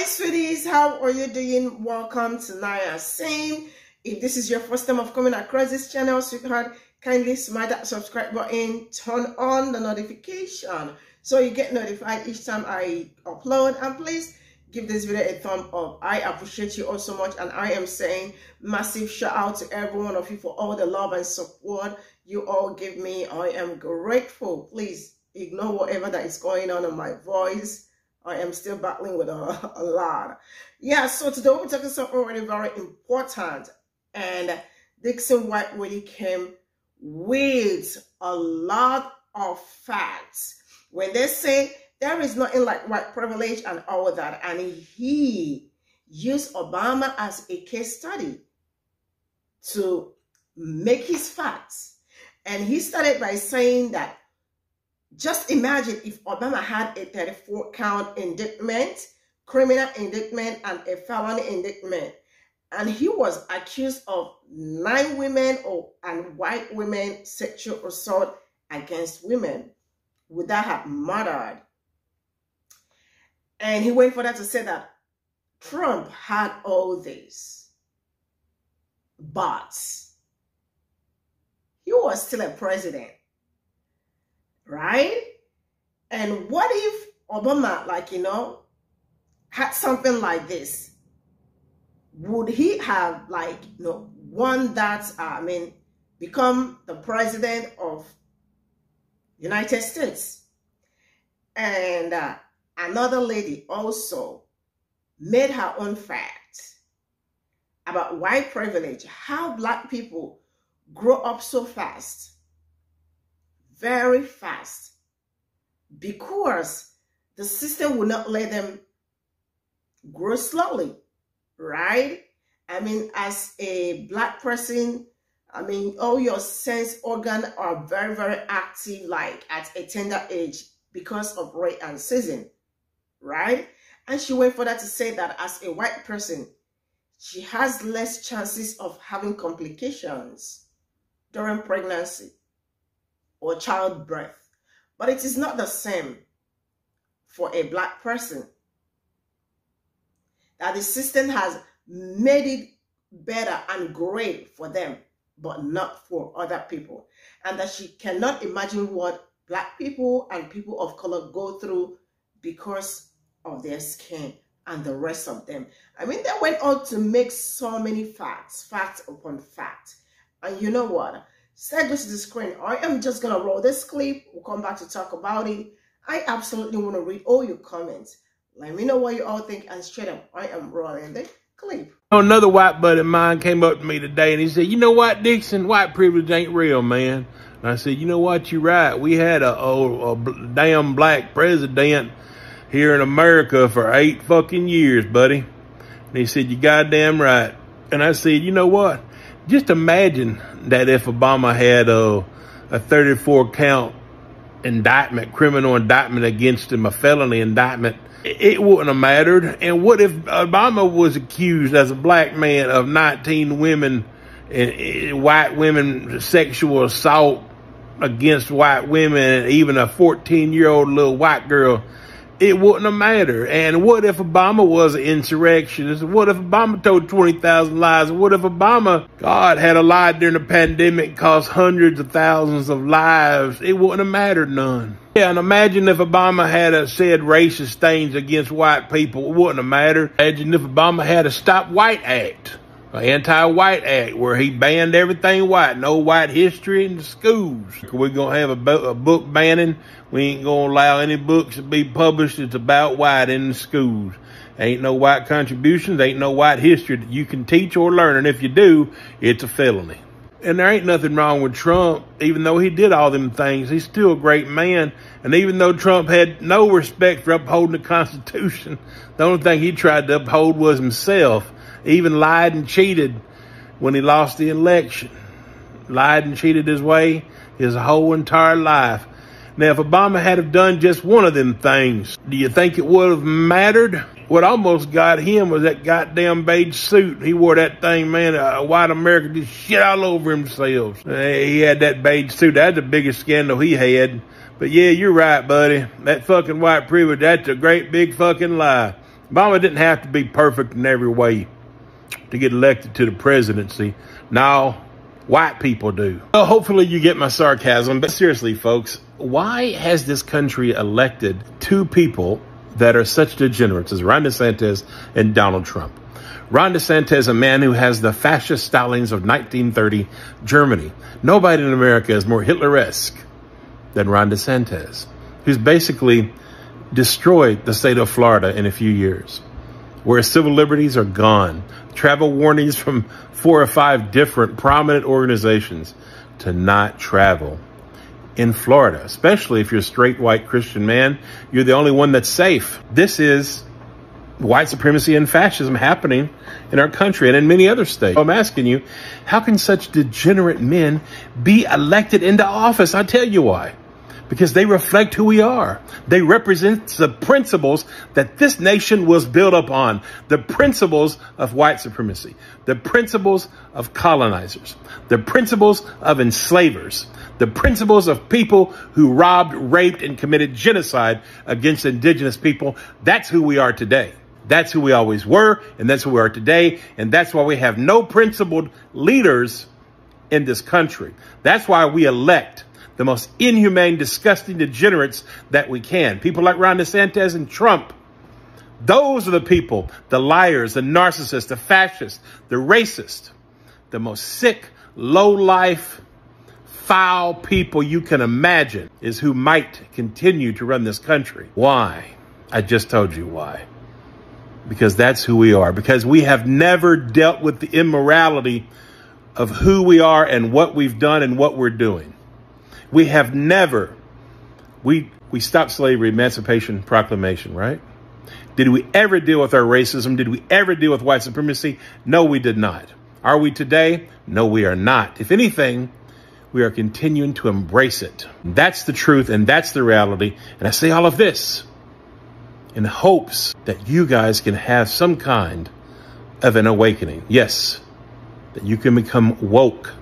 Hi sweeties, how are you doing? Welcome to Naya Same. If this is your first time of coming across this channel, sweetheart, kindly smash that subscribe button, turn on the notification so you get notified each time I upload, and please give this video a thumb up. I appreciate you all so much, and I am saying massive shout out to every one of you for all the love and support you all give me. I am grateful. Please ignore whatever that is going on in my voice. I am still battling with a lot. Yeah, so today we're talking something really very important. And Dixon White really came with a lot of facts. When they say there is nothing like white privilege and all of that, and he used Obama as a case study to make his facts. And he started by saying that just imagine if Obama had a 34-count indictment, criminal indictment, and a felony indictment, and he was accused of 9 women and white women sexual assault against women. Would that have mattered? And he went further to say that Trump had all this, but he was still a president. Right? And what if Obama, had something like this? Would he have, won that, become the president of United States? And another lady also made her own fact about white privilege, how black people grow up so fast. Very fast, because the system will not let them grow slowly, right? As a black person, all your sense organs are very, very active, like at a tender age, because of rate and season, right? And she went further to say that as a white person, she has less chances of having complications during pregnancy or childbirth. But it is not the same for a black person. That the system has made it better and great for them, but not for other people. And that she cannot imagine what black people and people of color go through because of their skin and the rest of them. They went on to make so many facts, fact upon fact. And you know what? Stay close to the screen. I am just going to roll this clip. We'll come back to talk about it. I absolutely want to read all your comments. Let me know what you all think, and straight up, I am rolling the clip. Another white buddy of mine came up to me today and he said, "You know what, Dixon, white privilege ain't real, man." And I said, "You know what, you're right. We had a damn black president here in America for 8 fucking years, buddy." And he said, "You goddamn right." And I said, "You know what? Just imagine that if Obama had a 34-count indictment, criminal indictment against him, a felony indictment, it wouldn't have mattered. And what if Obama was accused as a black man of 19 women, white women, sexual assault against white women, and even a 14-year-old little white girl? It wouldn't have mattered. And what if Obama was an insurrectionist? What if Obama told 20,000 lies? What if Obama, God, had a lie during the pandemic, cost hundreds of thousands of lives? It wouldn't have mattered none. Yeah, and imagine if Obama had said racist things against white people. It wouldn't have mattered. Imagine if Obama had a Stop White Act, an anti-white act, where he banned everything white, no white history in the schools. We're going to have a book banning. We ain't going to allow any books to be published that's about white in the schools. Ain't no white contributions, ain't no white history that you can teach or learn. And if you do, it's a felony. And there ain't nothing wrong with Trump. Even though he did all them things, he's still a great man. And even though Trump had no respect for upholding the Constitution, the only thing he tried to uphold was himself. Even lied and cheated when he lost the election. Lied and cheated his way his whole entire life. Now, if Obama had have done just one of them things, do you think it would have mattered? What almost got him was that goddamn beige suit. He wore that thing, man. White America just shit all over himself. He had that beige suit. That's the biggest scandal he had. But yeah, you're right, buddy. That fucking white privilege, that's a great big fucking lie. Obama didn't have to be perfect in every way to get elected to the presidency. Now, white people do. Well, hopefully you get my sarcasm, but seriously, folks, why has this country elected two people that are such degenerates as Ron DeSantis and Donald Trump? Ron DeSantis, a man who has the fascist stylings of 1930 Germany. Nobody in America is more Hitler-esque than Ron DeSantis, who's basically destroyed the state of Florida in a few years, where civil liberties are gone. Travel warnings from 4 or 5 different prominent organizations to not travel in Florida, especially if you're a straight white Christian man. You're the only one that's safe. This is white supremacy and fascism happening in our country and in many other states. I'm asking you, how can such degenerate men be elected into office? I'll tell you why. Because they reflect who we are. They represent the principles that this nation was built upon. The principles of white supremacy. The principles of colonizers. The principles of enslavers. The principles of people who robbed, raped, and committed genocide against indigenous people. That's who we are today. That's who we always were, and that's who we are today. And that's why we have no principled leaders in this country. That's why we elect the most inhumane, disgusting degenerates that we can. People like Ron DeSantis and Trump. Those are the people, the liars, the narcissists, the fascists, the racists, the most sick, low-life, foul people you can imagine is who might continue to run this country. Why? I just told you why. Because that's who we are. Because we have never dealt with the immorality of who we are and what we've done and what we're doing. We have never, we stopped slavery, Emancipation Proclamation, right? Did we ever deal with our racism? Did we ever deal with white supremacy? No, we did not. Are we today? No, we are not. If anything, we are continuing to embrace it. That's the truth and that's the reality. And I say all of this in hopes that you guys can have some kind of an awakening. Yes, that you can become woke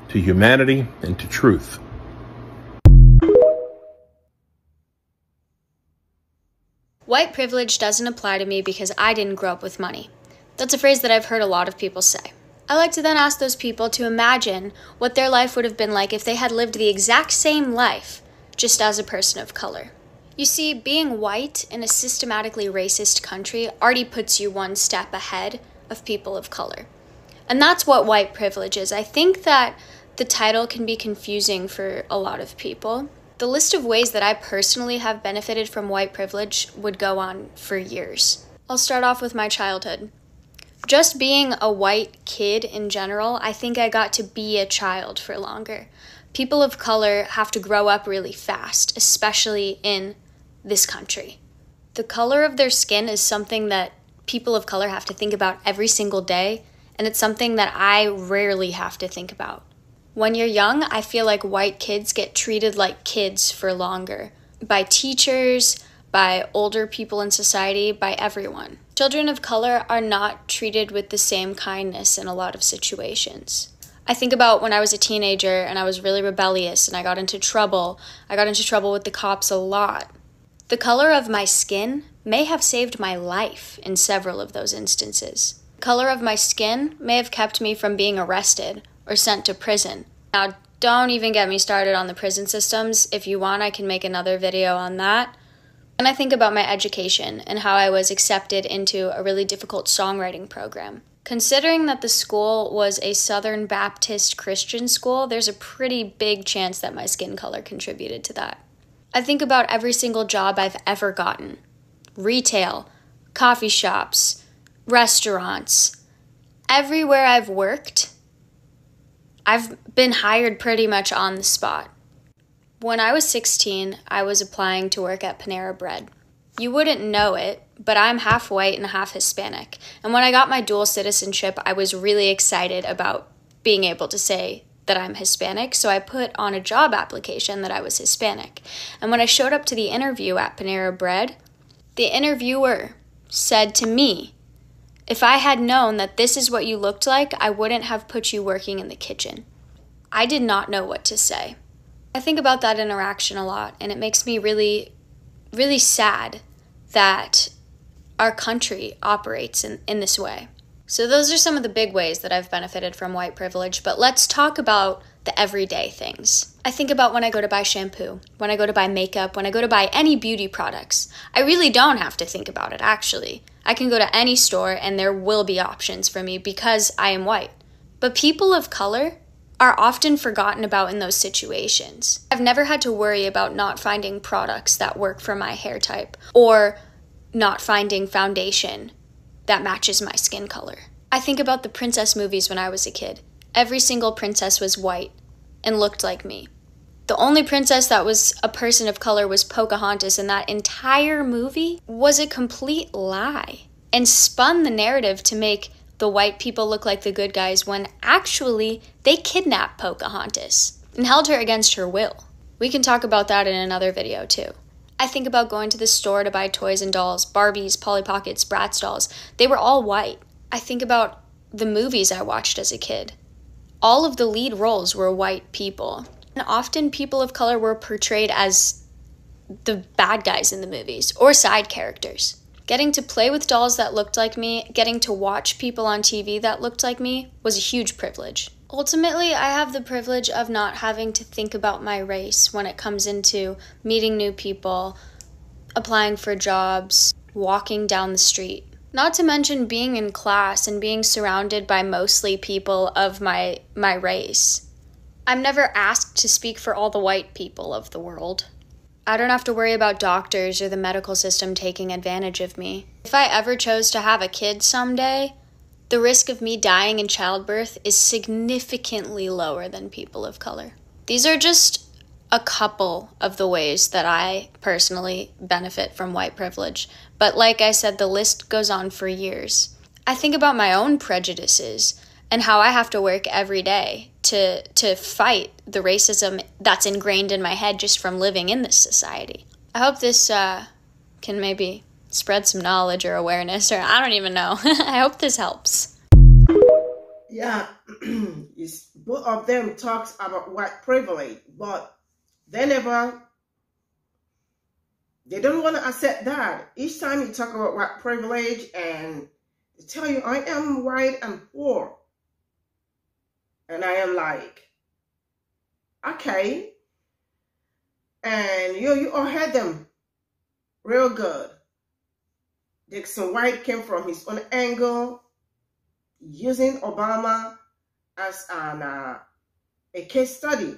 to humanity and to truth. White privilege doesn't apply to me because I didn't grow up with money. That's a phrase that I've heard a lot of people say. I like to then ask those people to imagine what their life would have been like if they had lived the exact same life, just as a person of color. You see, being white in a systematically racist country already puts you one step ahead of people of color. And that's what white privilege is. I think that the title can be confusing for a lot of people. The list of ways that I personally have benefited from white privilege would go on for years. I'll start off with my childhood. Just being a white kid in general, I think I got to be a child for longer. People of color have to grow up really fast, especially in this country. The color of their skin is something that people of color have to think about every single day, and it's something that I rarely have to think about. When you're young, I feel like white kids get treated like kids for longer. By teachers, by older people in society, by everyone. Children of color are not treated with the same kindness in a lot of situations. I think about when I was a teenager and I was really rebellious and I got into trouble. I got into trouble with the cops a lot. The color of my skin may have saved my life in several of those instances. The color of my skin may have kept me from being arrested or sent to prison. Now, don't even get me started on the prison systems. If you want, I can make another video on that. And I think about my education and how I was accepted into a really difficult songwriting program. Considering that the school was a Southern Baptist Christian school, there's a pretty big chance that my skin color contributed to that. I think about every single job I've ever gotten. Retail, coffee shops, restaurants. Everywhere I've worked, I've been hired pretty much on the spot. When I was 16, I was applying to work at Panera Bread. You wouldn't know it, but I'm half white and half Hispanic. And when I got my dual citizenship, I was really excited about being able to say that I'm Hispanic, so I put on a job application that I was Hispanic. And when I showed up to the interview at Panera Bread, the interviewer said to me, "If I had known that this is what you looked like, I wouldn't have put you working in the kitchen." I did not know what to say. I think about that interaction a lot, and it makes me really, really sad that our country operates in this way. So those are some of the big ways that I've benefited from white privilege, but let's talk about the everyday things. I think about when I go to buy shampoo, when I go to buy makeup, when I go to buy any beauty products. I really don't have to think about it, actually. I can go to any store and there will be options for me because I am white. But people of color are often forgotten about in those situations. I've never had to worry about not finding products that work for my hair type or not finding foundation that matches my skin color. I think about the princess movies when I was a kid. Every single princess was white and looked like me. The only princess that was a person of color was Pocahontas, and that entire movie was a complete lie and spun the narrative to make the white people look like the good guys when actually they kidnapped Pocahontas and held her against her will. We can talk about that in another video too. I think about going to the store to buy toys and dolls, Barbies, Polly Pockets, Bratz dolls. They were all white. I think about the movies I watched as a kid. All of the lead roles were white people. And often people of color were portrayed as the bad guys in the movies or side characters. Getting to play with dolls that looked like me, getting to watch people on TV that looked like me was a huge privilege. Ultimately, I have the privilege of not having to think about my race when it comes into meeting new people, applying for jobs, walking down the street. Not to mention being in class and being surrounded by mostly people of my race. I'm never asked to speak for all the white people of the world. I don't have to worry about doctors or the medical system taking advantage of me. If I ever chose to have a kid someday, the risk of me dying in childbirth is significantly lower than people of color. These are just a couple of the ways that I personally benefit from white privilege. But like I said, the list goes on for years. I think about my own prejudices and how I have to work every day to fight the racism that's ingrained in my head just from living in this society. I hope this can maybe spread some knowledge or awareness, or I don't even know. I hope this helps. Yeah, both of them talks about white privilege, but they don't want to accept that. Each time you talk about white privilege and they tell you, I am white and poor. And I am like, okay. And you all heard them real good. Dixon White came from his own angle, using Obama as a case study,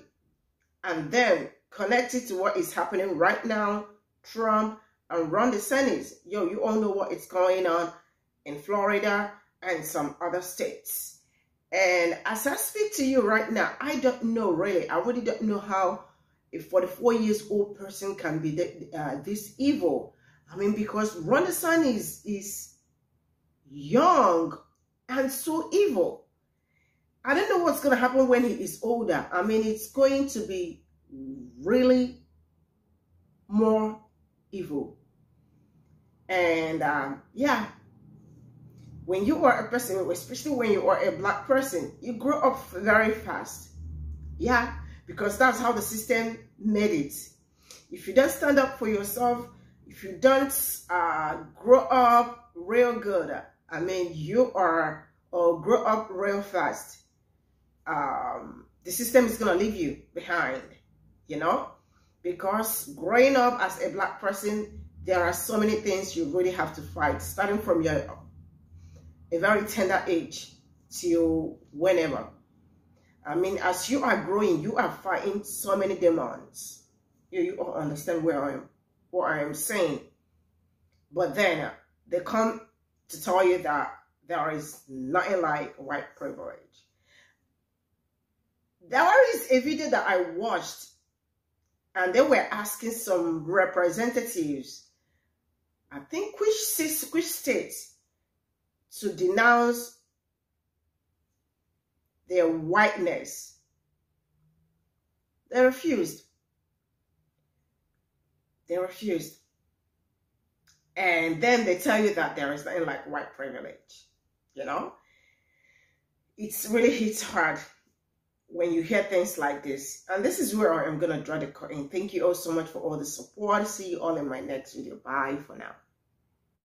and then connected to what is happening right now, Trump and Ron DeSantis. You all know what is going on in Florida and some other states. And as I speak to you right now, I don't know really. I really don't know how a 44-year-old person can be this evil. I mean, because Ron DeSantis is young and so evil. I don't know what's going to happen when he is older. I mean, it's going to be really more evil. And yeah, when you are a person, especially when you are a black person, you grow up very fast. Yeah, because that's how the system made it. If you don't stand up for yourself, if you don't grow up real good, I mean, you are, or grow up real fast, the system is going to leave you behind, you know? Because growing up as a black person, there are so many things you really have to fight, starting from a very tender age till whenever. I mean, as you are growing, you are fighting so many demons. You all understand what I am saying. But then they come to tell you that there is nothing like white privilege. There is a video that I watched, and they were asking some representatives, I think which states, to denounce their whiteness. They refused. They refused. And then they tell you that there is nothing like white privilege. You know? It's really hits hard when you hear things like this. And this is where I am going to draw the curtain. Thank you all so much for all the support. See you all in my next video. Bye for now.